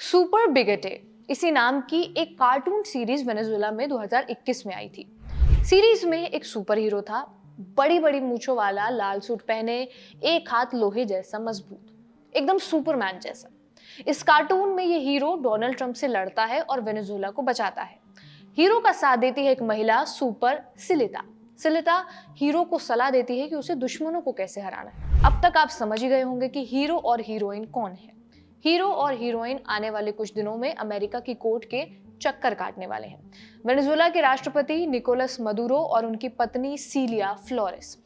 Super बिगेटे इसी नाम की एक कार्टून सीरीज वेनेजुएला में 2021 में आई थी। सीरीज में एक सुपर हीरो था, बड़ी बड़ी मूंछों वाला, लाल सूट पहने, एक हाथ लोहे जैसा मजबूत, एकदम सुपरमैन जैसा। इस कार्टून में ये हीरो डोनाल्ड ट्रंप से लड़ता है और वेनेजुएला को बचाता है। हीरो का साथ देती है एक महिला सुपर सिलिता। सिलिता हीरो को सलाह देती है कि उसे दुश्मनों को कैसे हराना है। अब तक आप समझ ही गए होंगे कि हीरो और हीरोइन कौन है। हीरो और हीरोइन आने वाले कुछ दिनों में अमेरिका की कोर्ट के चक्कर काटने वाले हैं। वेनेजुएला के राष्ट्रपति निकोलस मदुरो और उनकी पत्नी सीलिया फ्लोरेस।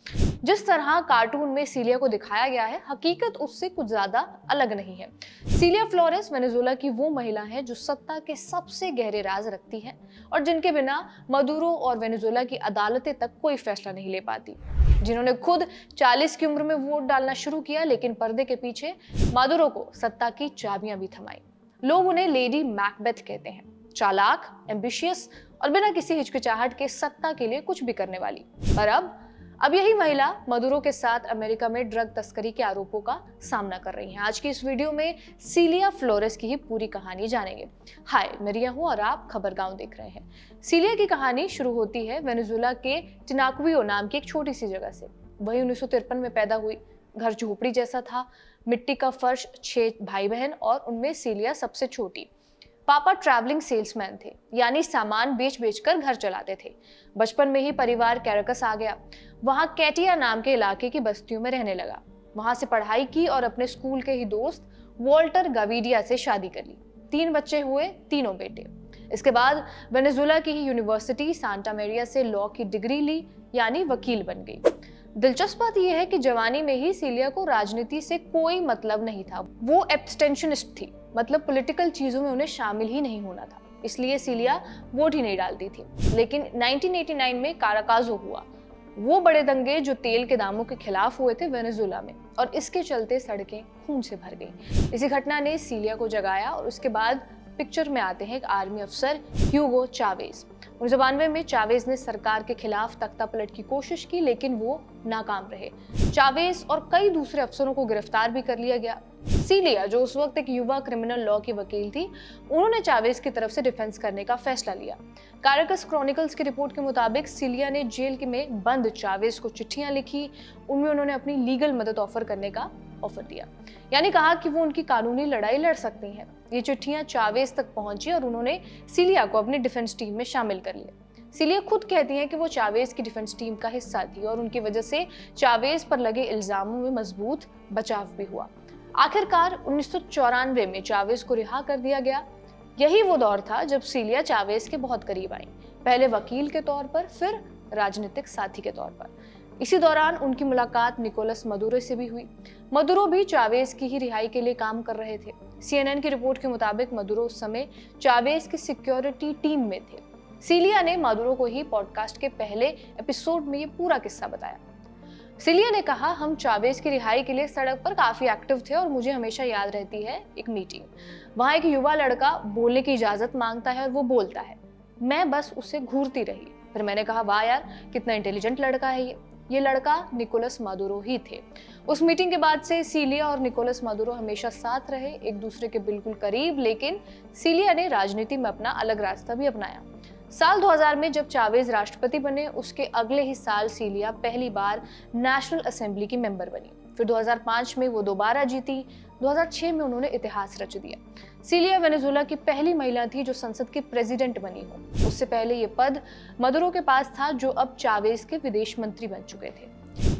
जिस तरह कार्टून में सीलिया को दिखाया गया है, हकीकत उससे कुछ ज्यादा अलग नहीं है। सीलिया फ्लोरेस वेनेजुएला की वो महिला है जो सत्ता के सबसे गहरे राज रखती है और जिनके बिना मदुरो और वेनेजुएला की अदालतें तक कोई फैसला नहीं ले पाती, जिन्होंने खुद 40 की उम्र में वोट डालना शुरू किया, लेकिन पर्दे के पीछे मदुरो को सत्ता की चाबियां भी थमाई। लोग उन्हें लेडी मैकबेथ कहते हैं, चालाक, एम्बिशियस और बिना किसी हिचकिचाहट के सत्ता के लिए कुछ भी करने वाली। पर अब यही महिला मदुरो के साथ अमेरिका में ड्रग तस्करी के आरोपों का सामना कर रही है। आज की इस वीडियो में सीलिया फ्लोरेस की ही पूरी कहानी जानेंगे। हाय, मैं रिया हूं और आप खबर गांव देख रहे हैं। सीलिया की कहानी शुरू होती है वेनेजुएला के टिनाक्वियो नाम की एक छोटी सी जगह से। वही 1953 में पैदा हुई। घर झोपड़ी जैसा था, मिट्टी का फर्श, 6 भाई बहन और उनमें सीलिया सबसे छोटी। पापा ट्रैवलिंग सेल्समैन थे, यानी सामान बेच बेच कर घर चलाते थे। बचपन में ही परिवार कैराकस आ गया। वहां कैटिया नाम के इलाके की बस्तियों में रहने लगा। वहां से पढ़ाई की और अपने स्कूल के ही दोस्त वॉल्टर गाविडिया से शादी कर ली। 3 बच्चे हुए, तीनों बेटे। इसके बाद वेनेजुएला की ही यूनिवर्सिटी सांता मेरिया से लॉ की डिग्री ली, यानी वकील बन गई। दिलचस्प बात यह है कि जवानी में ही सीलिया को राजनीति से कोई मतलब नहीं था। वो एब्स्टेंशनिस्ट थी, मतलब पॉलिटिकल चीजों में उन्हें शामिल ही नहीं होना था, इसलिए सीलिया वोट ही नहीं डालती थी। लेकिन 1989 में काराकाजो हुआ, वो बड़े दंगे जो तेल के दामों के खिलाफ हुए थे वेनेजुएला में, और इसके चलते सड़कें खून से भर गई। इसी घटना ने सीलिया को जगाया और उसके बाद पिक्चर में आते हैं एक आर्मी अफसर ह्यूगो चावेज। 1992 में चावेज ने सरकार के खिलाफ तख्तापलट की कोशिश की, लेकिन वो नाकाम रहे। चावेज और कई दूसरे अफसरों को गिरफ्तार भी कर लिया गया। सीलिया, जो उस वक्त एक युवा क्रिमिनल लॉ की वकील थी, उन्होंने चावेज की तरफ से डिफेंस करने का फैसला लिया। कैराकस क्रॉनिकल्स की रिपोर्ट के मुताबिक सीलिया ने जेल में बंद चावेज को चिट्ठियां लिखी। उनमें उन्होंने अपनी लीगल मदद ऑफर करने का ऑफर दिया, यानी कहा कि वो उनकी कानूनी लड़ाई लड़ सकती हैं। ये चिट्ठियां चावेज तक पहुंची और उन्होंने सीलिया को अपनी डिफेंस टीम में शामिल कर लिया। सीलिया खुद कहती हैं कि वो चावेज की डिफेंस टीम का हिस्सा थी और उनकी वजह से चावेज पर लगे इल्जामों में मजबूत बचाव भी हुआ। आखिरकार 1994 में चावेज को रिहा कर दिया गया। यही वो दौर था जब सीलिया चावेज के बहुत करीब आई, पहले वकील के तौर पर, फिर राजनीतिक साथी के तौर पर। इसी दौरान उनकी मुलाकात निकोलस मदुरो से भी हुई। मदुरो भी चावेज की ही रिहाई के लिए काम कर रहे थे। CNN की रिपोर्ट के मुताबिक मदुरो उस समय चावेज की सिक्योरिटी टीम में थे। सीलिया ने मदुरो को ही पॉडकास्ट के पहले एपिसोड में ये पूरा किस्सा बताया। सीलिया ने कहा, हम चावेज की रिहाई के लिए सड़क पर काफी एक्टिव थे और मुझे हमेशा याद रहती है एक मीटिंग। वहां एक युवा लड़का बोलने की इजाजत मांगता है और वो बोलता है। मैं बस उसे घूरती रही। फिर मैंने कहा, वाह यार, कितना इंटेलिजेंट लड़का है ये लड़का निकोलस मदुरो ही थे। उस मीटिंग के बाद से सीलिया और निकोलस मदुरो हमेशा साथ रहे, एक दूसरे के बिल्कुल करीब। लेकिन सीलिया ने राजनीति में अपना अलग रास्ता भी अपनाया। साल 2000 में जब चावेज राष्ट्रपति बने, उसके अगले ही साल सीलिया पहली बार नेशनल असेंबली की मेंबर बनी। फिर 2005 में वो दोबारा जीती। 2006 में उन्होंने इतिहास रच दिया। सीलिया वेनेजुएला की पहली महिला थी जो संसद की प्रेसिडेंट बनी हो। उससे पहले ये पद मदुरो के पास था, जो अब चावेज के विदेश मंत्री बन चुके थे।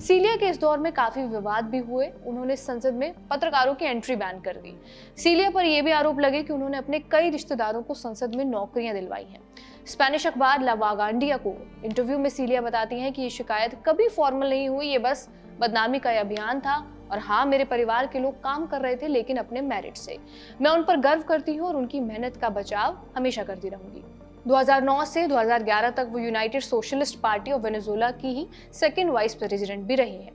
सीलिया के इस दौर में काफी विवाद भी हुए। उन्होंने संसद में पत्रकारों की एंट्री बैन कर दी। सीलिया पर यह भी आरोप लगे कि उन्होंने अपने कई रिश्तेदारों को संसद में नौकरियां दिलवाई हैं। स्पेनिश अखबार ला वागांडिया को इंटरव्यू में सीलिया बताती हैं कि ये शिकायत कभी फॉर्मल नहीं हुई, ये बस बदनामी का अभियान था। और हाँ, मेरे परिवार के लोग काम कर रहे थे, लेकिन अपने मेरिट से। मैं उन पर गर्व करती हूँ और उनकी मेहनत का बचाव हमेशा करती रहूंगी। 2009 से 2011 तक वो United socialist party of Venezuela की ही सेकंड वाइस प्रेसिडेंट भी रही हैं।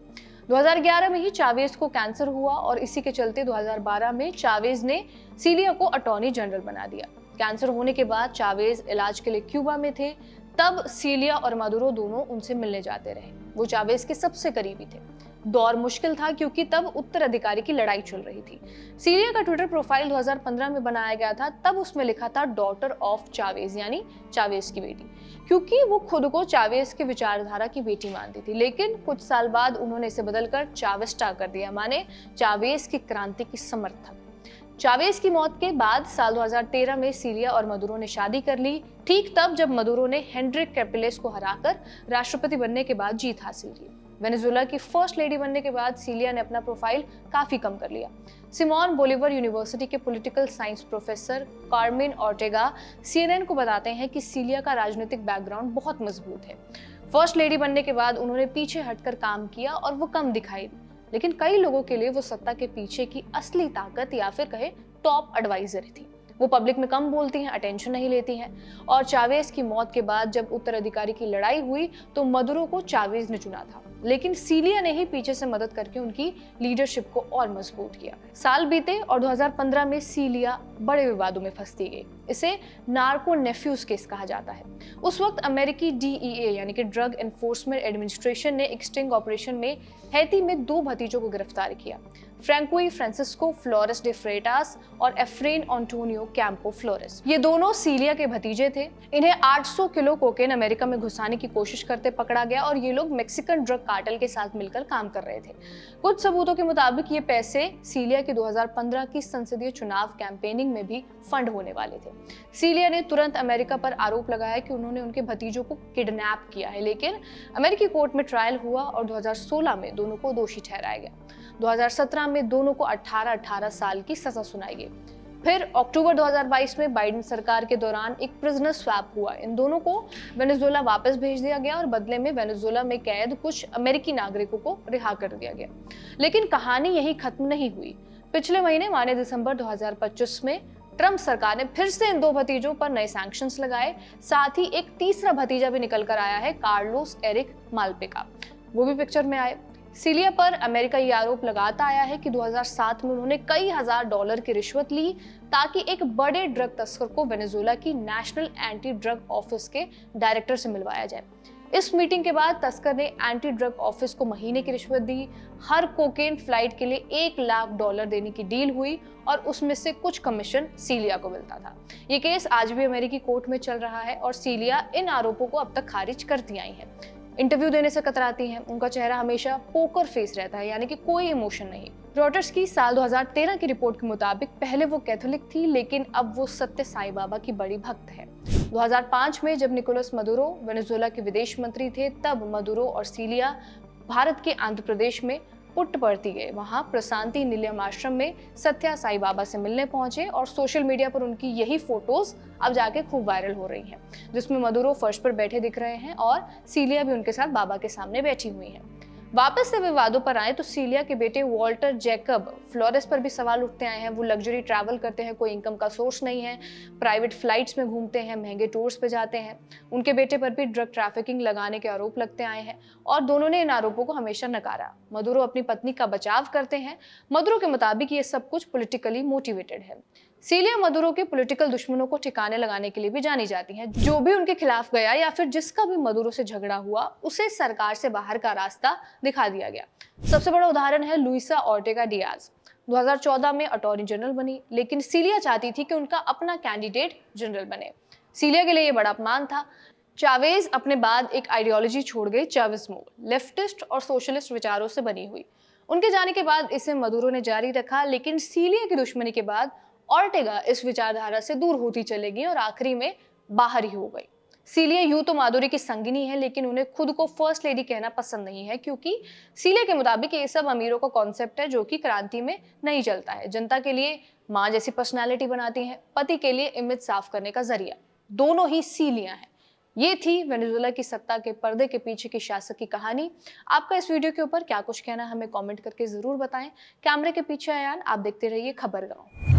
2011 में ही चावेज को कैंसर हुआ और इसी के चलते 2012 में चावेज ने सीलिया को अटॉर्नी जनरल बना दिया। कैंसर होने के बाद चावेज इलाज के लिए क्यूबा में थे। तब सीलिया और मदुरो दोनों उनसे मिलने जाते रहे। वो चावेज के सबसे करीबी थे। दौर मुश्किल था क्योंकि तब उत्तराधिकारी की लड़ाई चल रही थी। सीलिया का ट्विटर प्रोफाइल 2015 में बनाया गया था। तब उसमें लिखा था डॉटर ऑफ चावेज, यानी चावेज की बेटी, क्योंकि वो खुद को चावेज के विचारधारा की बेटी मानती थी। लेकिन कुछ साल बाद उन्होंने इसे बदलकर चावेस्टा कर दिया, माने चावेज की क्रांति की समर्थक। चावेज की मौत के बाद साल 2013 में सीलिया और मदुरो ने शादी कर ली, ठीक तब जब मदुरो ने हेनरिक कैपिलेस को हराकर राष्ट्रपति बनने के बाद जीत हासिल की। वेनेजुएला की फर्स्ट लेडी बनने के बाद सीलिया ने अपना प्रोफाइल काफी कम कर लिया। सिमोन बोलिवर यूनिवर्सिटी के political science professor Carmen Ortega CNN को बताते हैं कि सीलिया का राजनीतिक बैकग्राउंड बहुत मजबूत है। फर्स्ट लेडी बनने के बाद उन्होंने पीछे हटकर काम किया और वो कम दिखाई दी, लेकिन कई लोगों के लिए वो सत्ता के पीछे की असली ताकत या फिर कहे टॉप एडवाइजर थी। वो पब्लिक में कम बोलती हैं, अटेंशन नहीं लेती हैं। और चावेज की मौत के बाद जब उत्तराधिकारी की लड़ाई हुई तो मदुरो को चावेज ने चुना था, लेकिन सीलिया ने ही पीछे से मदद करके उनकी लीडरशिप को और मजबूत किया। साल बीते और 2015 में सीलिया बड़े विवादों में फंसती गई। इसे नार्को नेफ्यूज केस कहा जाता है। उस वक्त अमेरिकी DEA यानी कि ड्रग एनफोर्समेंट एडमिनिस्ट्रेशन ने एक स्टिंग ऑपरेशन में हैती में 2 भतीजों को गिरफ्तार किया, फ्रैंकोई फ्रांसिस्को फ्लोरेस डे फ्रेटास और एफ्रेन एंटोनियो कैंपो फ्लोरेस। ये दोनों सीलिया के भतीजे थे। इन्हें 800 किलो कोकेन अमेरिका में घुसाने की कोशिश करते पकड़ा गया और ये लोग मेक्सिकन ड्रग कार्टेल के साथ मिलकर काम कर रहे थे। कुछ सबूतों के मुताबिक ये पैसे सीलिया की 2015 की संसदीय चुनाव कैंपेनिंग में भी फंड होने वाले थे। सीलिया ने तुरंत अमेरिका पर आरोप लगाया कि उन्होंने उनके भतीजों को किडनैप किया है, लेकिन अमेरिकी कोर्ट में ट्रायल हुआ और 2016 में दोनों को दोषी ठहराया गया। 2017 में दोनों को 18-18 साल की सजा सुनाई गई। फिर अक्टूबर 2022 में बाइडेन सरकार के दौरान एक प्रिजनर स्वैप हुआ। इन दोनों को वेनेजुएला वापस भेज दिया गया और बदले में वेनेजुएला में कैद कुछ अमेरिकी नागरिकों को रिहा कर दिया गया। लेकिन कहानी यही खत्म नहीं हुई। पिछले महीने माने दिसंबर 2025 में ट्रंप सरकार ने फिर से इन 2 भतीजों पर नए सैंक्शंस लगाए। साथ ही एक तीसरा भतीजा भी निकल कर आया है, कार्लोस एरिक मालपिका, वो भी पिक्चर में आए। सीलिया पर अमेरिका ये आरोप लगाता आया है कि 2007 में उन्होंने कई हजार डॉलर की रिश्वत ली ताकि एक बड़े ड्रग तस्कर को वेनेजुएला की नेशनल एंटी ड्रग ऑफिस के डायरेक्टर से मिलवाया जाए। इस मीटिंग के बाद तस्कर ने एंटी ड्रग ऑफिस को महीने की रिश्वत दी। हर कोकेन फ्लाइट के लिए $1 लाख देने की डील हुई और उसमें से कुछ कमीशन सीलिया को मिलता था। ये केस आज भी अमेरिकी कोर्ट में चल रहा है और सीलिया इन आरोपों को अब तक खारिज करती आई है। इंटरव्यू देने से कतराती हैं। उनका चेहरा हमेशा पोकर फेस रहता है, यानी कि कोई इमोशन नहीं। रॉयटर्स की साल 2013 की रिपोर्ट के मुताबिक पहले वो कैथोलिक थी, लेकिन अब वो सत्य साईं बाबा की बड़ी भक्त है। 2005 में जब निकोलस मदुरो वेनेजुएला के विदेश मंत्री थे, तब मदुरो और सीलिया भारत के आंध्र प्रदेश में पुट्टपर्ती गए। वहां प्रशांति निलयम आश्रम में सत्या साईं बाबा से मिलने पहुंचे और सोशल मीडिया पर उनकी यही फोटोज अब जाके खूब वायरल हो रही हैं, जिसमें मदुरो फर्श पर बैठे दिख रहे हैं और सीलिया भी उनके साथ बाबा के सामने बैठी हुई हैं। वापस से विवादों पर आए तो सीलिया के बेटे वॉल्टर जैकब फ्लोरेस पर भी सवाल उठते आए हैं। वो लग्जरी ट्रैवल करते हैं, कोई इनकम का सोर्स नहीं है, प्राइवेट फ्लाइट्स में घूमते हैं, महंगे टूर्स पे जाते हैं। उनके बेटे पर भी ड्रग ट्रैफिकिंग लगाने के आरोप लगते आए हैं और दोनों ने इन आरोपों को हमेशा नकारा। मदुरो अपनी पत्नी का बचाव करते हैं। मदुरो के मुताबिक ये सब कुछ पॉलिटिकली मोटिवेटेड है। सीलिया मदुरो के पॉलिटिकल दुश्मनों को ठिकाने लगाने के लिए भी जानी जाती हैं। जो भी उनके खिलाफ गया या फिर जिसका भी मदुरो से झगड़ा हुआ, उसे सरकार से बाहर का रास्ता दिखा दिया गया। सबसे बड़ा उदाहरण है लुइसा ऑर्टेगा डियाज। 2014 में अटॉर्नी जनरल बनी, लेकिन सीलिया चाहती थी कि उनका अपना कैंडिडेट जनरल बने। सीलिया के लिए ये बड़ा अपमान था। चावेज अपने बाद एक आइडियोलॉजी छोड़ गई, चाविस्मो, लेफ्टिस्ट और सोशलिस्ट विचारों से बनी हुई। उनके जाने के बाद इसे मदुरो ने जारी रखा, लेकिन सीलिया की दुश्मनी के बाद ऑर्टेगा इस विचारधारा से दूर होती चलेगी और आखिरी में बाहर ही हो गई। सीलिया यूं तो माधुरी की संगिनी है, लेकिन उन्हें खुद को फर्स्ट लेडी कहना पसंद नहीं है, क्योंकि सीलिया के मुताबिक ये सब अमीरों का कॉन्सेप्ट है जो कि क्रांति में नहीं चलता है। जनता के लिए माँ जैसी पर्सनैलिटी बनाती है, पति के लिए इमेज साफ करने का जरिया। दोनों ही सीलिया हैं। ये थी वेनेजुएला की सत्ता के पर्दे के पीछे की शासक की कहानी। आपका इस वीडियो के ऊपर क्या कुछ कहना है, हमें कमेंट करके जरूर बताएं। कैमरे के पीछे आयान, आप देखते रहिए खबरगांव।